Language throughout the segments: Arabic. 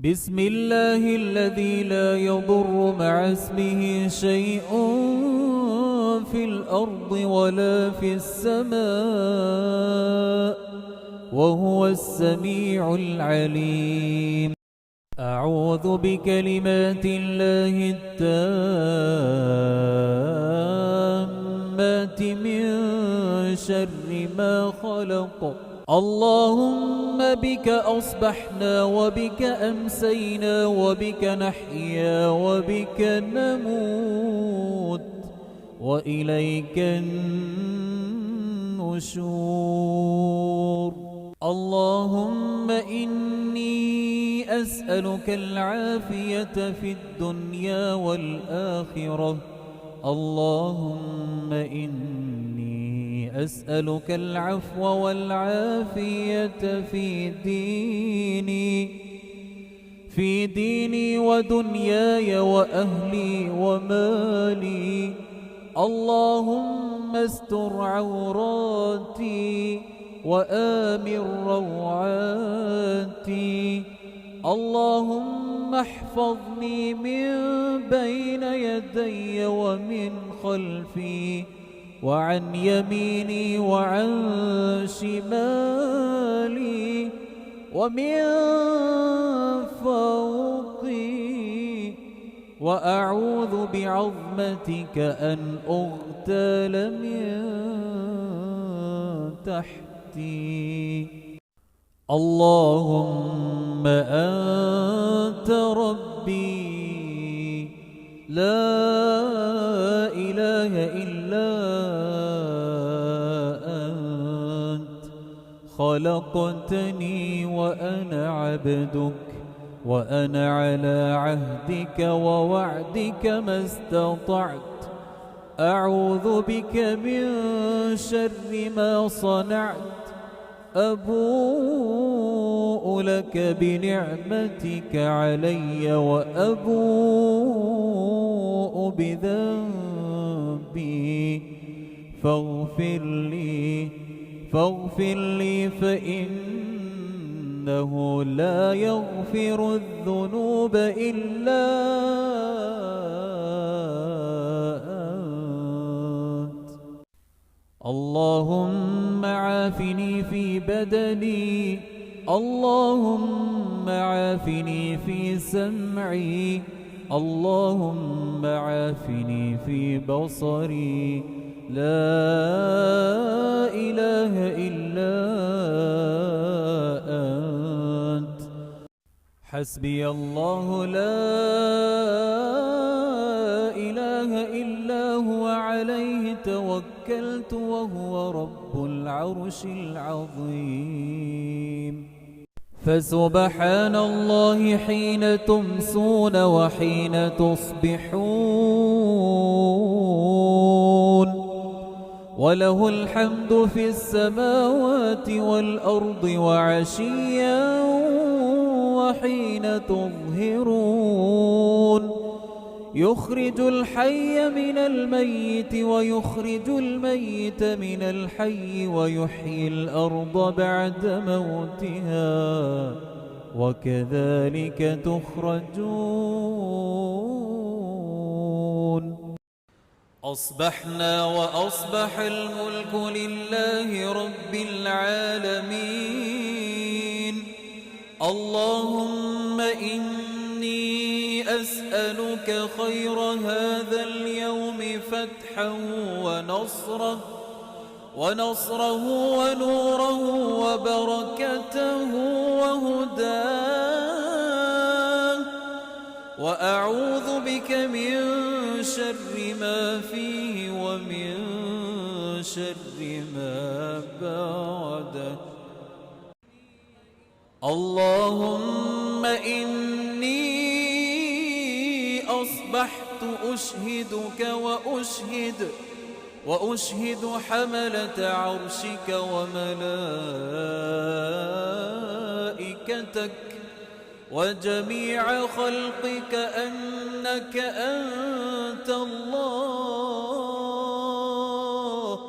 بسم الله الذي لا يضر مع اسمه شيء في الأرض ولا في السماء وهو السميع العليم. أعوذ بكلمات الله التامات من شر ما خلق. اللهم بك أصبحنا وبك أمسينا وبك نحيا وبك نموت وإليك النشور. اللهم إني أسألك العافية في الدنيا والآخرة. اللهم إني أسألك العفو والعافية في ديني ودنياي وأهلي ومالي. اللهم استر عوراتي وآمن روعاتي. اللهم احفظني من بين يدي ومن خلفي وعن يميني وعن شمالي ومن فوقي. وأعوذ بعظمتك أن أغتال من تحتي. اللهم أنت ربي لا إله إلا أنت. خلقتني وأنا عبدك وأنا على عهدك ووعدك ما استطعت. أعوذ بك من شر ما صنعت. أبوء لك بنعمتك علي وأبوء بذنبي فاغفر لي فإنه لا يغفر الذنوب إلا أنت. اللهم عافني في بدني. اللهم عافني في سمعي. اللهم عافني في بصري. لا إله إلا أنت. حسبي الله لا إله إلا هو عليه توكلت وهو رب العرش العظيم. فسبحان الله حين تمسون وحين تصبحون. وله الحمد في السماوات والأرض وعشيا وحين تظهرون. يخرج الحي من الميت ويخرج الميت من الحي ويحيي الأرض بعد موتها وكذلك تخرجون. أصبحنا وأصبح الملك لله رب العالمين. اللهم إني أسألك خير هذا اليوم فتحا ونصره ونوره وبركته وهداه. وأعوذ بك من شر ما فيه ومن شر ما بعده. اللهم إني أصبحت أشهدك وأشهد حملة عرشك وملائكتك وجميع خلقك أنك أنت الله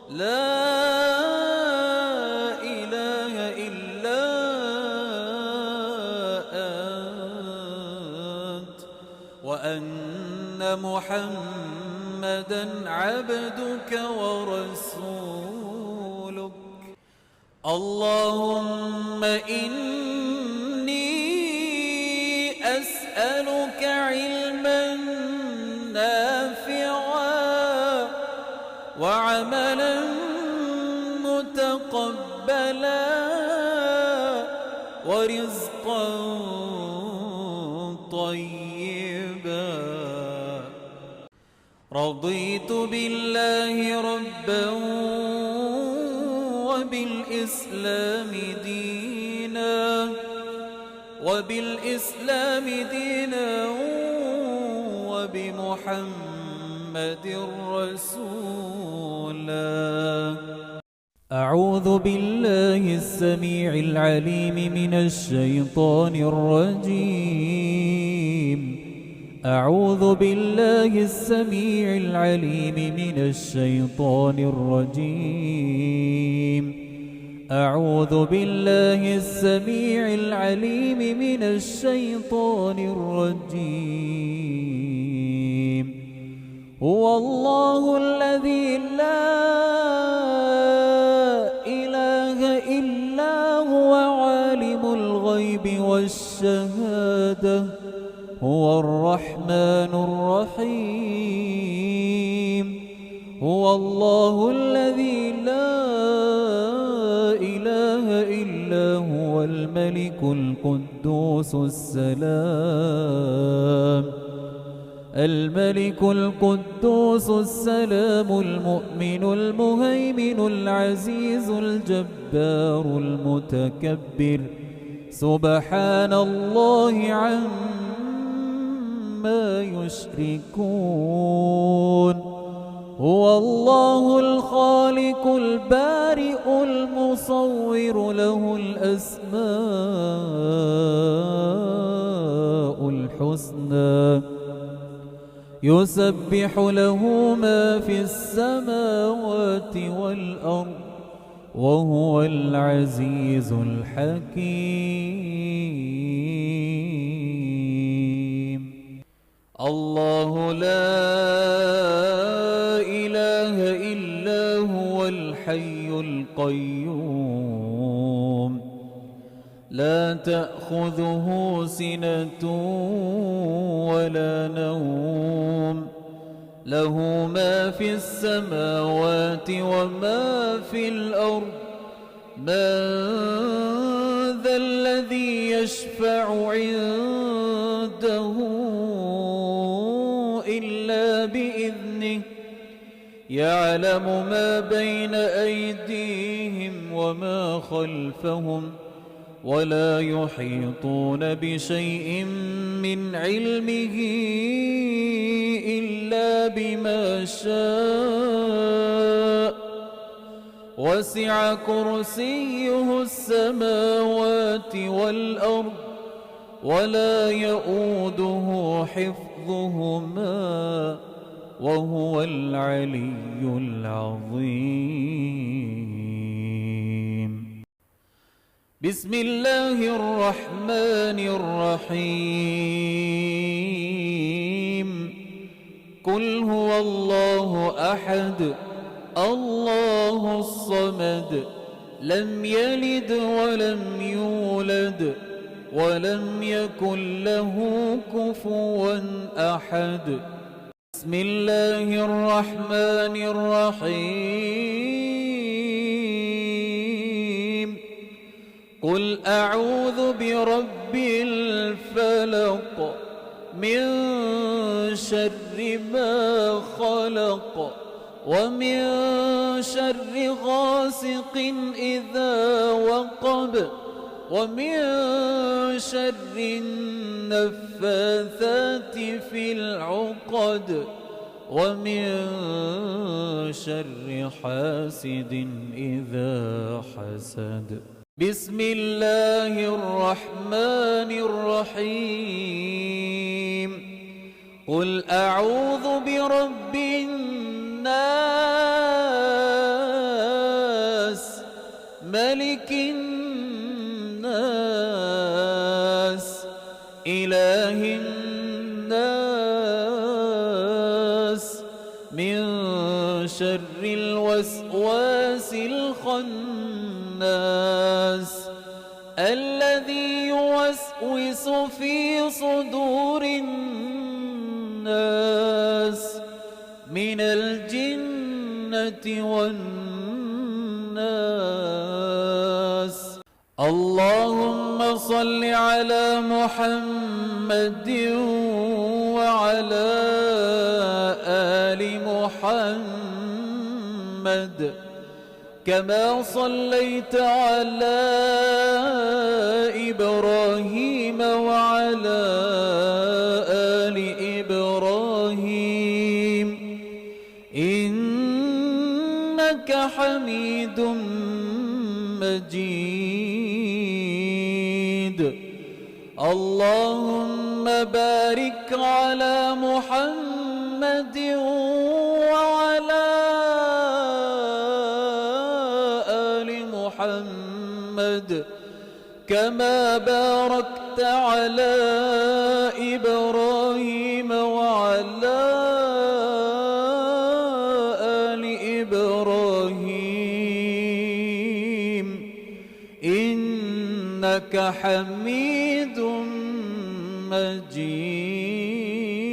لا إله إلا أنت. محمدًا عبدك ورسولك. اللهم إني أسألك علما نافعا وعملا متقبلا ورزقا طيبا. رضيت بالله ربا وبالإسلام دينا وبمحمد رسولا. أعوذ بالله السميع العليم من الشيطان الرجيم. أعوذ بالله السميع العليم من الشيطان الرجيم. أعوذ بالله السميع العليم من الشيطان الرجيم. هو الله الذي لا إله إلا هو عالم الغيب والشهادة هو الرحمن الرحيم. هو الله الذي لا إله إلا هو الملك القدوس السلام الملك القدوس السلام المؤمن المهيمن العزيز الجبار المتكبر. سبحان الله عما يشركون. هو الله الخالق البارئ المصور له الأسماء الحسنى يسبح له ما في السماوات والأرض وهو العزيز الحكيم. الله لا إله إلا هو الحي القيوم لا تأخذه سنة ولا نوم له ما في السماوات وما في الأرض. من ذا الذي يشفع عنده إلا بإذنه يعلم ما بين أيديهم وما خلفهم ولا يحيطون بشيء من علمه إلا بما شاء. وسع كرسيه السماوات والأرض ولا يؤوده حفظهما وهو العلي العظيم. بسم الله الرحمن الرحيم. قل هو الله أحد الله الصمد لم يلد ولم يولد ولم يكن له كفوا أحد. بسم الله الرحمن الرحيم. قل أعوذ برب الفلق من شر ما خلق ومن شر غاسق إذا وقب ومن شر النفاثات في العقد ومن شر حاسد إذا حسد. بسم الله الرحمن الرحيم. قل أعوذ برب الناس ملك الناس إله الناس الوسواس الخناس الذي يوسوس في صدور الناس من الجنة والناس. اللهم صل على محمد وعلى آل محمد كما صليت على إبراهيم وعلى آل إبراهيم إنك حميد مجيد. اللهم بارك على محمد وعلى آل محمد كما باركت على إبراهيم وعلى آل إبراهيم إنك حميد مجيد.